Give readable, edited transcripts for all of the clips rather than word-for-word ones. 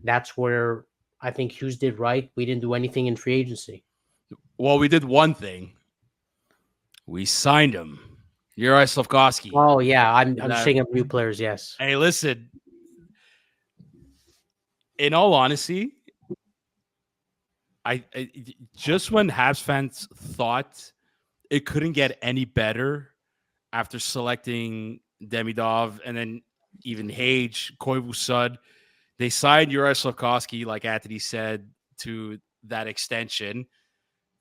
that's where I think Hughes did right. We didn't do anything in free agency. Well, we did one thing. We signed him. Juraj Slafkovsky. Oh yeah, I'm saying of new players. Yes. Hey, listen. In all honesty, I just when Habs fans thought it couldn't get any better after selecting Demidov and then even Hage, Koivu Sud, they signed Juraj Slafkovsky, like Anthony said, to that extension.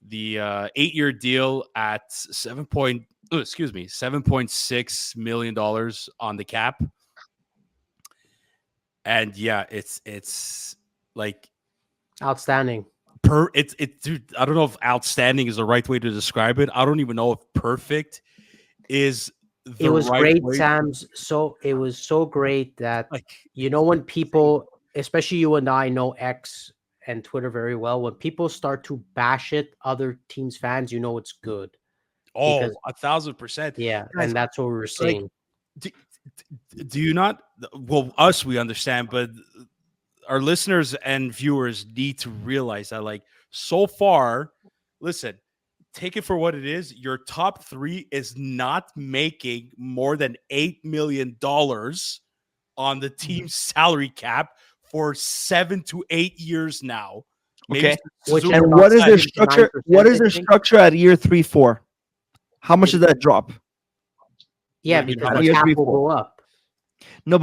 The 8-year deal at $7.6 million on the cap. And yeah, it's like Outstanding. Dude, I don't know if outstanding is the right way to describe it. I don't even know if perfect is the It was right great, way. Sam's. So it was so great that Like, when people, especially you and I, know X and Twitter very well. When people start to bash it, other teams' fans, it's good. oh, Because 1,000%. yeah, Guys, and that's what we're like, seeing. do you not? Well, us, we understand, but our listeners and viewers need to realize that, like, so far, listen, take it for what it is. Your top three is not making more than $8 million on the team's salary cap for 7 to 8 years now. Okay. Which is And about what is their 7 to structure? 9%, What is I their think. structure at year 3-4? How much does that drop? Yeah, do you mean, because how the much? Year cap 3, will 4. go up. No,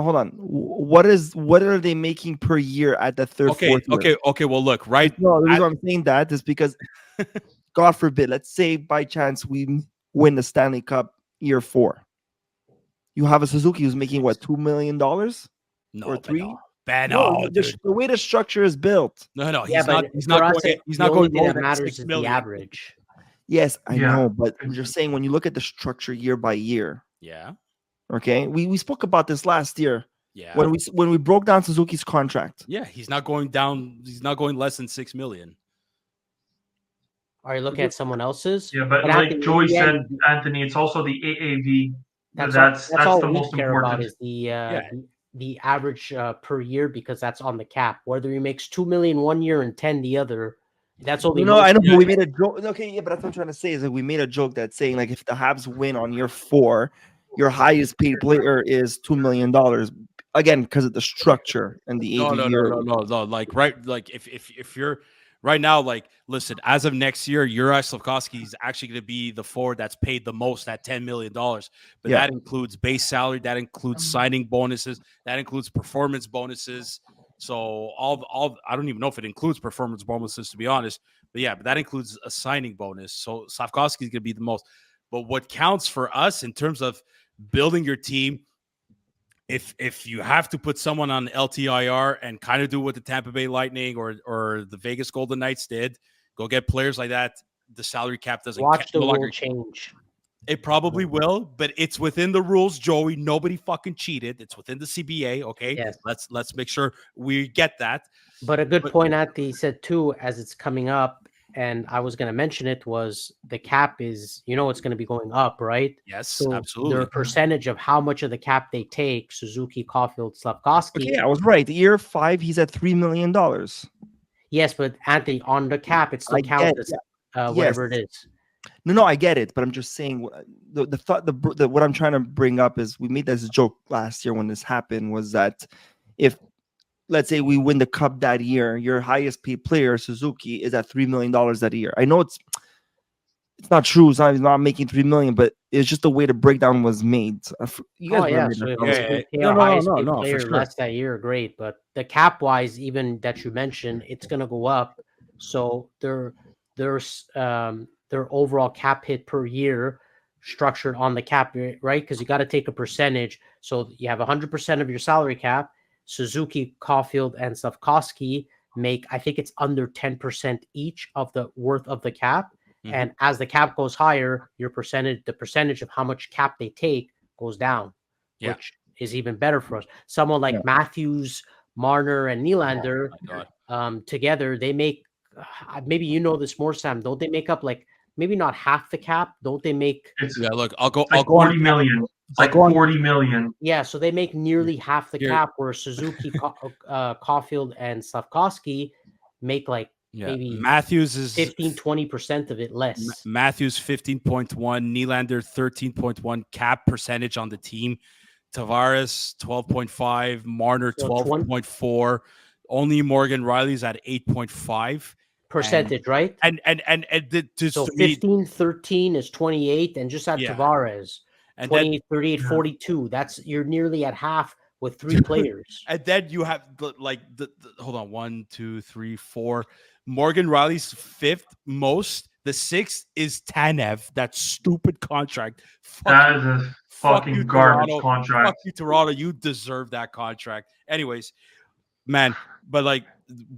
hold on. What are they making per year at the third, fourth year? Okay. Well, look, right. No, the reason I'm saying that is because, God forbid, let's say by chance we win the Stanley Cup year 4. You have a Suzuki who's making what, $2 million or No, $3? no, The, dude. the way the structure is built. No, Yeah, he's not. but He's for not us, going. He's the not only going thing more that than matters 6 is the million. average. Yes, I Yeah. know, but I'm just saying when you look at the structure year by year. Yeah. Okay, we spoke about this last year. Yeah. When we broke down Suzuki's contract. Yeah, he's not going down. He's not going less than 6 million. Are you looking at someone else's? Yeah, but Anthony, like Joey in the end, said, Anthony, it's also the AAV. that's That's all the we most care about important. is the average per year, because that's on the cap. Whether he makes 2 million 1 year and 10 the other, that's only. I know, but we made a joke. Okay, yeah, but that's what I'm trying to say is that we made a joke that's saying like if the Habs win on year 4, your highest paid player is $2 million. Again, because of the structure and the No. AV. Like, right, like if you're right now, like, listen, as of next year, Juraj Slafkovsky is actually going to be the forward that's paid the most at $10 million. But Yeah. that includes base salary, that includes signing bonuses, that includes performance bonuses. So all I don't even know if it includes performance bonuses, to be honest. But yeah, but that includes a signing bonus. So Slafkovsky is going to be the most. But what counts for us in terms of building your team, if you have to put someone on LTIR and kind of do what the Tampa Bay Lightning or the Vegas Golden Knights did, go get players like that. The salary cap doesn't Watch the no rule longer change. It probably will, but it's within the rules, Joey. Nobody fucking cheated. It's within the CBA. Okay, Yes. Let's make sure we get that. But a good point Anthony said too, as it's coming up, and I was going to mention it, was the cap is, it's going to be going up, right? Yes, So absolutely. their percentage of how much of the cap they take, Suzuki, Caulfield, Slafkovsky. Okay, I was right. Year 5, he's at $3 million. Yes, but Anthony, on the cap, it still counts as whatever it is. No, I get it, but I'm just saying the thought what I'm trying to bring up is we made this joke last year when this happened was that if let's say we win the cup that year, your highest paid player Suzuki is at $3 million that year. I know it's not true. He's not making $3 million, but it's just the way the breakdown was made. You guys remember So that? if our highest paid for player sure. less that year, great. But the cap wise, even that you mentioned, it's going to go up. So their overall cap hit per year structured on the cap, right? Because you got to take a percentage. So you have 100% of your salary cap. Suzuki, Caulfield, and Slafkovsky make, I think it's under 10% each of the worth of the cap. Mm-hmm. And as the cap goes higher, the percentage of how much cap they take goes down, which is even better for us. Someone like Matthews, Marner, and Nylander together, they make, maybe you know this more, Sam, don't they make up like maybe not half the cap? Don't they make? It's, look, I'll go 40 million. It's like go on. 40 million. Yeah, so they make nearly half the Here- cap, where Suzuki, Caulfield, and Slafkovsky make like Yeah, maybe Matthews is 15-20% of it less. Matthews 15.1, Nylander 13.1 cap percentage on the team, Tavares 12.5, Marner So 12.4, only Morgan Riley's at 8.5 percentage, right? just So to me, 15-13 is 28, and just add yeah, Tavares, and then 28, 38, Yeah. 42. You're nearly at half with 3 players. and then you have hold on, 1, 2, 3, 4. Morgan Riley's fifth most. The sixth is Tanev. That stupid contract. That is a Fuck you, fucking garbage Toronto. contract. Fuck you, Toronto. You deserve that contract. Anyways, man, but like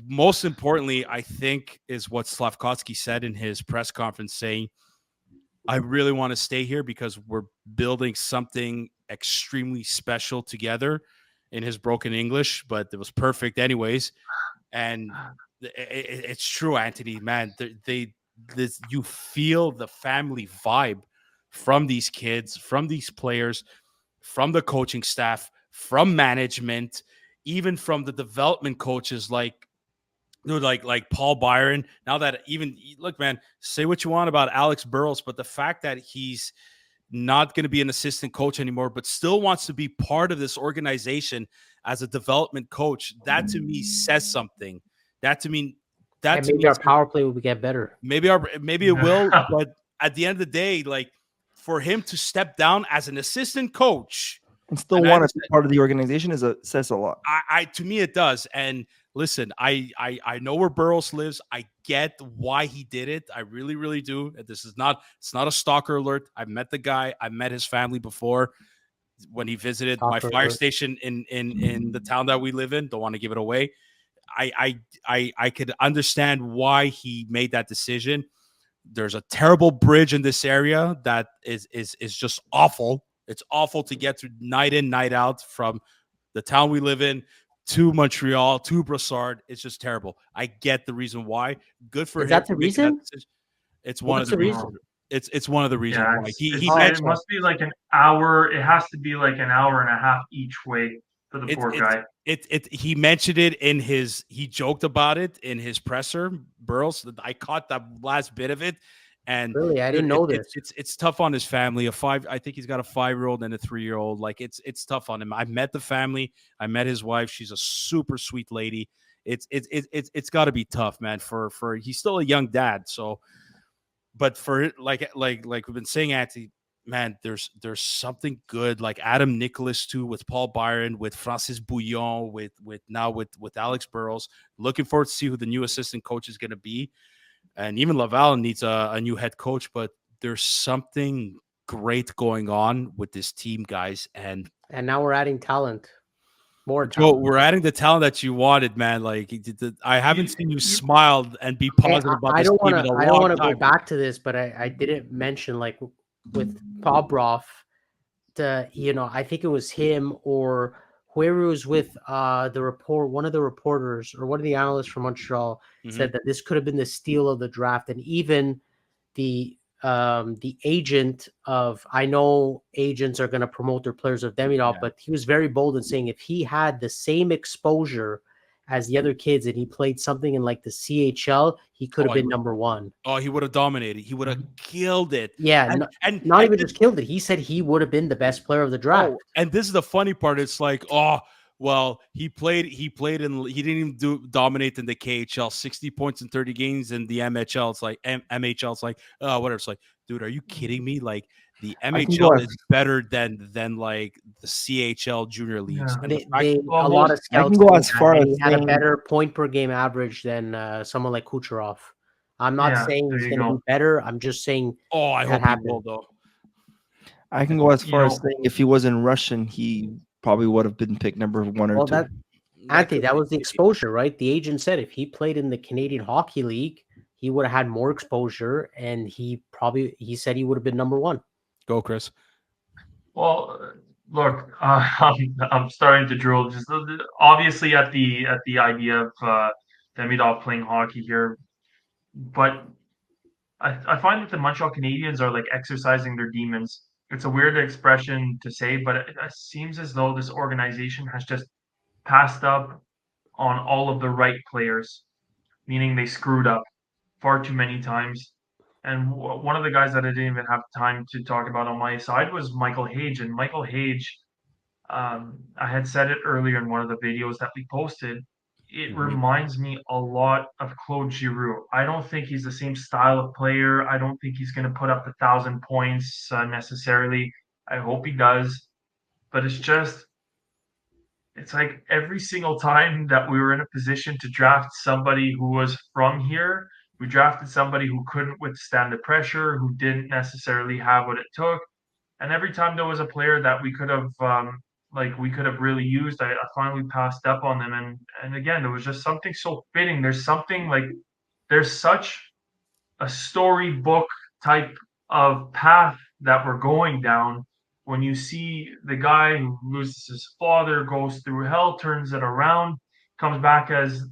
most importantly, I think is what Slafkovsky said in his press conference, saying, I really want to stay here because we're building something extremely special together, in his broken English, but it was perfect anyways. And it's true, Anthony, man. You feel the family vibe from these kids, from these players, from the coaching staff, from management, even from the development coaches like Paul Byron. Now that even look, man, say what you want about Alex Burrows, but the fact that he's not going to be an assistant coach anymore, but still wants to be part of this organization as a development coach, that to me says something. That to me, that And to maybe me, our power play will get better. maybe it will, but at the end of the day, like for him to step down as an assistant coach and still and want to be part of the organization says a lot. I to me it does. And listen, I know where Burroughs lives. I get why he did it. I really, really do. It's not a stalker alert. I met the guy. I met his family before when he visited my fire station in the town that we live in. Don't want to give it away. I could understand why he made that decision. There's a terrible bridge in this area that is just awful. It's awful to get through night in, night out from the town we live in to Montreal to Brossard. It's just terrible. I get the reason why. Good for him. Is that the reason? It's one of the reasons. It's one of the reasons Yeah, why it must be like an hour. It has to be like an hour and a half each way for the poor guy. He mentioned it in he joked about it in his presser. Burroughs, I caught that last bit of it. And really, I didn't know this. It's tough on his family. I think he's got a 5-year-old and a 3-year-old. Like it's tough on him. I met the family. I met his wife. She's a super sweet lady. It's got to be tough, man. For he's still a young dad. So, but for like we've been saying, Anthony, man, there's something good like Adam Nicholas too, with Paul Byron, with Francis Bouillon, with Alex Burrows. Looking forward to see who the new assistant coach is going to be. And even Laval needs a new head coach, but there's something great going on with this team, guys. And now we're adding talent. More Joe, talent. we're adding the talent that you wanted, man. Like I haven't seen you smile and be positive about this team in a long time. I don't want to go back to this, but I didn't mention like with Bobroff, I think it was him or whoever was with one of the reporters or one of the analysts from Montreal said that this could have been the steal of the draft. And even the agent of, I know agents are going to promote their players of Demidov, but he was very bold in saying if he had the same exposure as the other kids and he played something in like the CHL, he could have been number one. Oh, he would have dominated. He would have killed it. Yeah, and not even just killed it. He said he would have been the best player of the draft. Oh, and this is the funny part. It's like, oh, well, he played he didn't even dominate in the KHL, 60 points in 30 games in the MHL. It's like MHL. It's like, whatever. It's like, dude, are you kidding me? Like the MHL is better than like the CHL junior leagues. Yeah. A lot of scouts. I can go as far as he had a better point per game average than someone like Kucherov. I'm not saying he's going to be better. I'm just saying. Oh, I hope he will, though. I can go as far as saying if he wasn't Russian, he probably would have been picked number 1 or 2. Anthony, that was the exposure, right? The agent said if he played in the Canadian Hockey League, he would have had more exposure, and he said he would have been number 1. Go, Chris. Well, look, I'm starting to drool. Just obviously at the idea of Demidov playing hockey here, but I find that the Montreal Canadiens are like exercising their demons it's a weird expression to say, but it seems as though this organization has just passed up on all of the right players, meaning they screwed up far too many times. And one of the guys that I didn't even have time to talk about on my side was Michael Hage. And Michael Hage, I had said it earlier in one of the videos that we posted. It reminds me a lot of Claude Giroux. I don't think he's the same style of player. I don't think he's going to put up 1,000 points necessarily. I hope he does. But it's like every single time that we were in a position to draft somebody who was from here, we drafted somebody who couldn't withstand the pressure, who didn't necessarily have what it took. And every time there was a player that we could have really used, I finally passed up on them. And again, there was just something so fitting. There's such a storybook type of path that we're going down when you see the guy who loses his father, goes through hell, turns it around, comes back as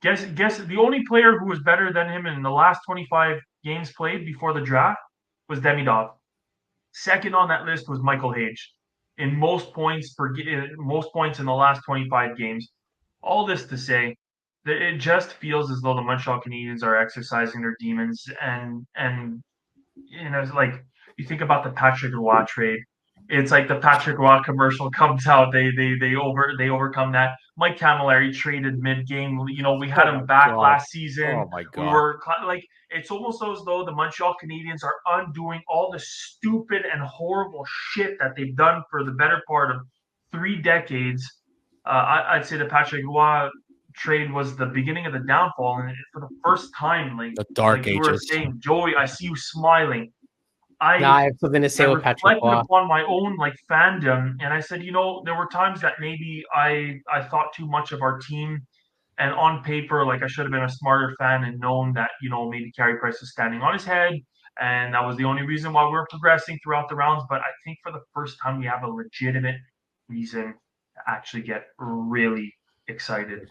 guess the only player who was better than him in the last 25 games played before the draft was Demidov. Second on that list was Michael Hage in most points in the last 25 games. All this to say that it just feels as though the Montreal Canadiens are exercising their demons, and it's like you think about the Patrick Roy trade. It's like the Patrick Roy commercial comes out. They overcome that. Mike Camilleri traded mid game. We had him back last season. Oh my We God. were like, it's almost as though the Montreal Canadiens are undoing all the stupid and horrible shit that they've done for the better part of 3 decades. I'd say the Patrick Roy trade was the beginning of the downfall, and for the first time, The dark you were ages. saying, Joey, I see you smiling. Yeah, I have something to say with Patrick reflected Roy. upon my own fandom, and I said, there were times that maybe I thought too much of our team, and on paper, I should have been a smarter fan and known that maybe Carey Price was standing on his head, and that was the only reason why we're progressing throughout the rounds. But I think for the first time, we have a legitimate reason to actually get really excited.